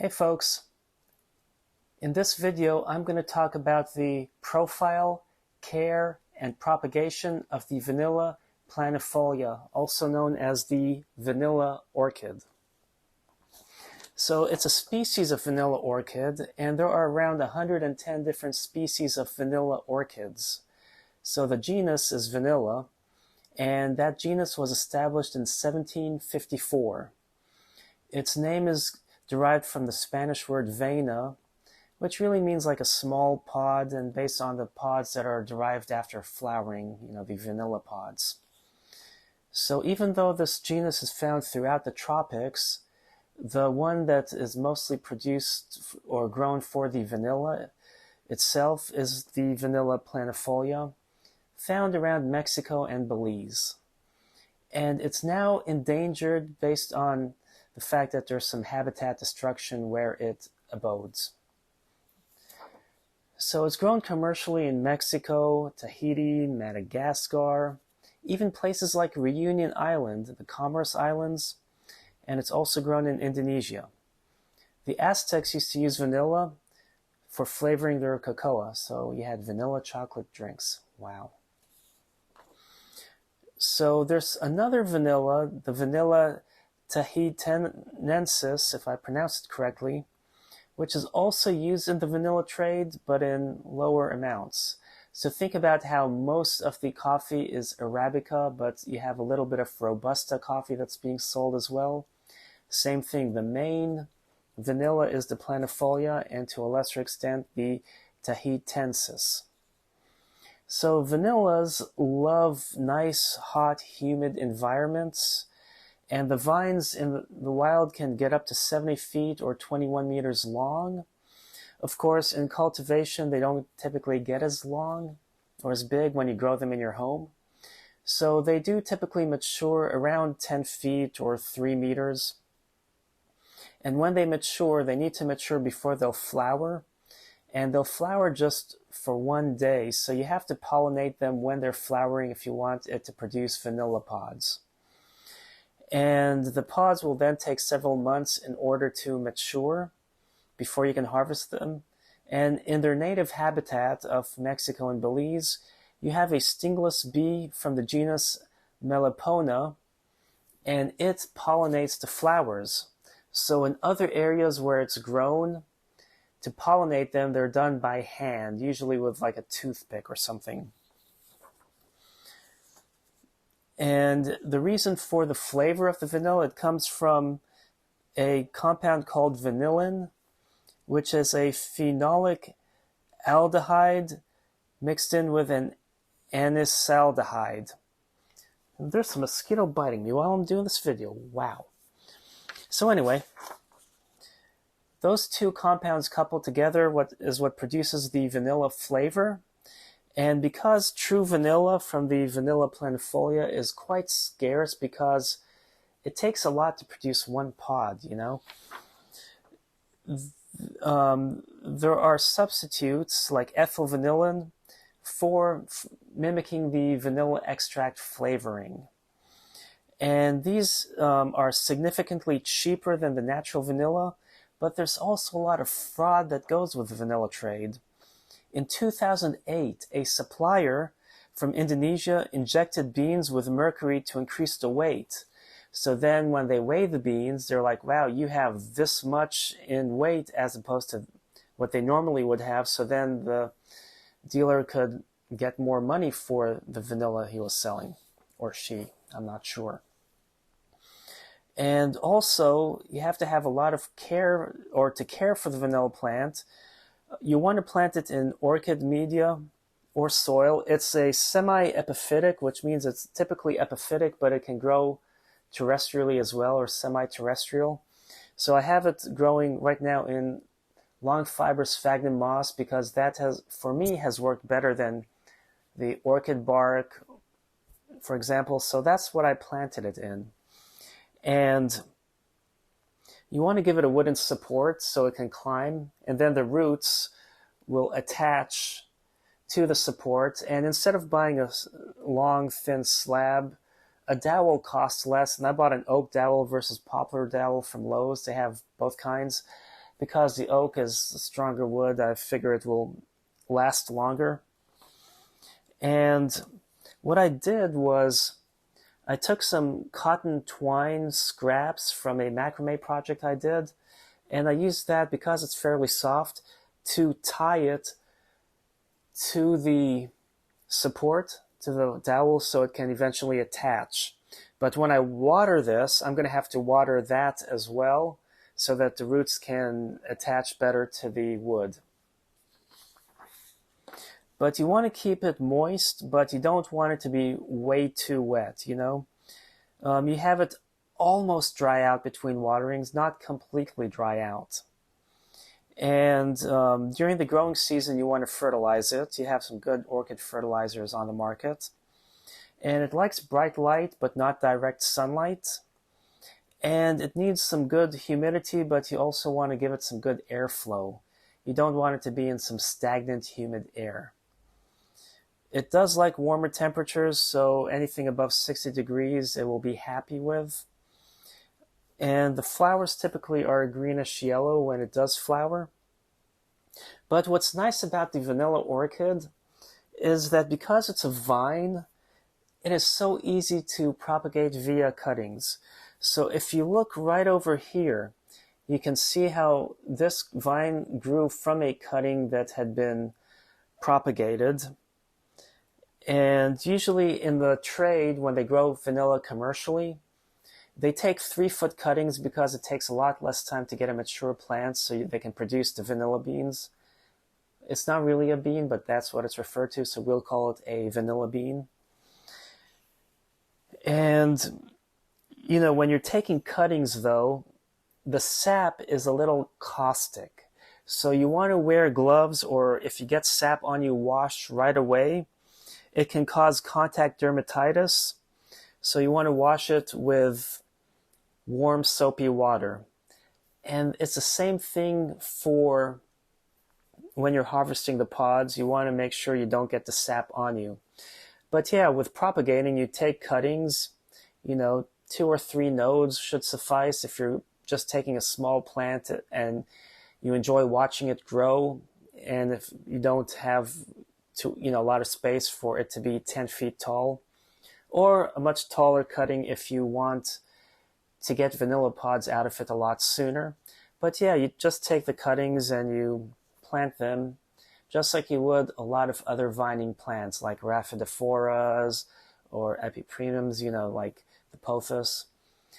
Hey folks, in this video I'm going to talk about the profile, care, and propagation of the vanilla Planifolia, also known as the vanilla orchid. So it's a species of vanilla orchid, and there are around 110 different species of vanilla orchids. So the genus is vanilla, and that genus was established in 1754. Its name is derived from the Spanish word vena, which really means like a small pod, and based on the pods that are derived after flowering, the vanilla pods. So even though this genus is found throughout the tropics, the one that is mostly produced or grown for the vanilla itself is the vanilla Planifolia, found around Mexico and Belize. And it's now endangered based on the fact that there's some habitat destruction where it abodes. So it's grown commercially in Mexico, Tahiti, Madagascar, even places like Reunion Island, the Commerce Islands, and it's also grown in Indonesia. The Aztecs used to use vanilla for flavoring their cocoa, so you had vanilla chocolate drinks. Wow. So there's another vanilla, the vanilla tahitensis, if I pronounced it correctly, which is also used in the vanilla trade, but in lower amounts. So think about how most of the coffee is Arabica, but you have a little bit of Robusta coffee that's being sold as well. Same thing, the main vanilla is the Planifolia, and to a lesser extent, the tahitensis. So vanillas love nice, hot, humid environments, and the vines in the wild can get up to 70 feet or 21 meters long. Of course, in cultivation, they don't typically get as long or as big when you grow them in your home. So they do typically mature around 10 feet or 3 meters. And when they mature, they need to mature before they'll flower. And they'll flower just for one day. So you have to pollinate them when they're flowering if you want it to produce vanilla pods. And the pods will then take several months in order to mature before you can harvest them. And in their native habitat of Mexico and Belize, you have a stingless bee from the genus Melipona, and it pollinates the flowers. So in other areas where it's grown, to pollinate them, they're done by hand, usually with like a toothpick or something. And the reason for the flavor of the vanilla, it comes from a compound called vanillin, which is a phenolic aldehyde mixed in with an anisaldehyde. And there's a mosquito biting me while I'm doing this video. Wow. So anyway, those two compounds coupled together is what produces the vanilla flavor. And because true vanilla from the vanilla Planifolia is quite scarce because it takes a lot to produce one pod, there are substitutes like ethyl vanillin for mimicking the vanilla extract flavoring. And these are significantly cheaper than the natural vanilla, but there's also a lot of fraud that goes with the vanilla trade. In 2008, a supplier from Indonesia injected beans with mercury to increase the weight. So then when they weigh the beans, they're like, wow, you have this much in weight as opposed to what they normally would have. So then the dealer could get more money for the vanilla he was selling, or she, I'm not sure. And also, you have to have a lot of care, or to care for the vanilla plant. You want to plant it in orchid media or soil. It's a semi-epiphytic, which means it's typically epiphytic, but it can grow terrestrially as well, or semi-terrestrial. So I have it growing right now in long fibrous sphagnum moss because that for me, has worked better than the orchid bark, for example. So that's what I planted it in. And you want to give it a wooden support so it can climb, and then the roots will attach to the support. And instead of buying a long, thin slab, a dowel costs less. And I bought an oak dowel versus poplar dowel from Lowe's. They have both kinds. because the oak is a stronger wood, I figure it will last longer. And what I did was I took some cotton twine scraps from a macrame project I did, and I used that because it's fairly soft to tie it to the support, to the dowel, so it can eventually attach. But when I water this, I'm going to have to water that as well so that the roots can attach better to the wood. But you want to keep it moist, but you don't want it to be way too wet, you know? You have it almost dry out between waterings, not completely dry out. And during the growing season, you want to fertilize it. You have some good orchid fertilizers on the market. And it likes bright light, but not direct sunlight. And it needs some good humidity, but you also want to give it some good airflow. You don't want it to be in some stagnant, humid air. It does like warmer temperatures, so anything above 60 degrees it will be happy with. And the flowers typically are greenish yellow when it does flower. But what's nice about the vanilla orchid is that because it's a vine, it is so easy to propagate via cuttings. So if you look right over here, you can see how this vine grew from a cutting that had been propagated. And usually in the trade, when they grow vanilla commercially, they take 3-foot cuttings because it takes a lot less time to get a mature plant so they can produce the vanilla beans. It's not really a bean, but that's what it's referred to, so we'll call it a vanilla bean. And, you know, when you're taking cuttings, though, the sap is a little caustic. So you want to wear gloves, or if you get sap on you, wash right away. It can cause contact dermatitis, so you want to wash it with warm soapy water. And it's the same thing for when you're harvesting the pods. You want to make sure you don't get the sap on you. But yeah, with propagating, you take cuttings, you know, 2 or 3 nodes should suffice if you're just taking a small plant and you enjoy watching it grow, and if you don't have a lot of space for it to be 10 feet tall, or a much taller cutting if you want to get vanilla pods out of it a lot sooner. But yeah, you just take the cuttings and you plant them just like you would a lot of other vining plants like Raphidophoras or Epiprenums, you know, like the pothos.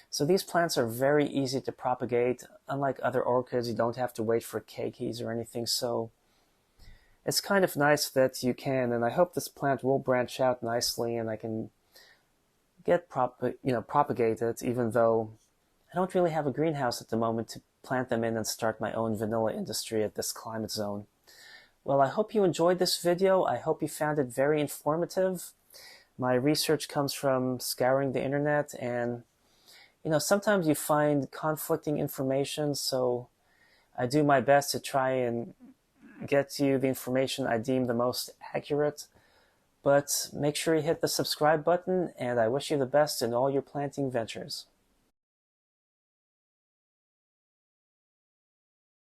So these plants are very easy to propagate. Unlike other orchids, you don't have to wait for keikis or anything, so it's kind of nice that you can, and I hope this plant will branch out nicely and I can get propagated, even though I don't really have a greenhouse at the moment to plant them in and start my own vanilla industry at this climate zone. Well, I hope you enjoyed this video. I hope you found it very informative. My research comes from scouring the internet, and you know, sometimes you find conflicting information, so I do my best to try and get you the information I deem the most accurate. But make sure you hit the subscribe button, and I wish you the best in all your planting ventures.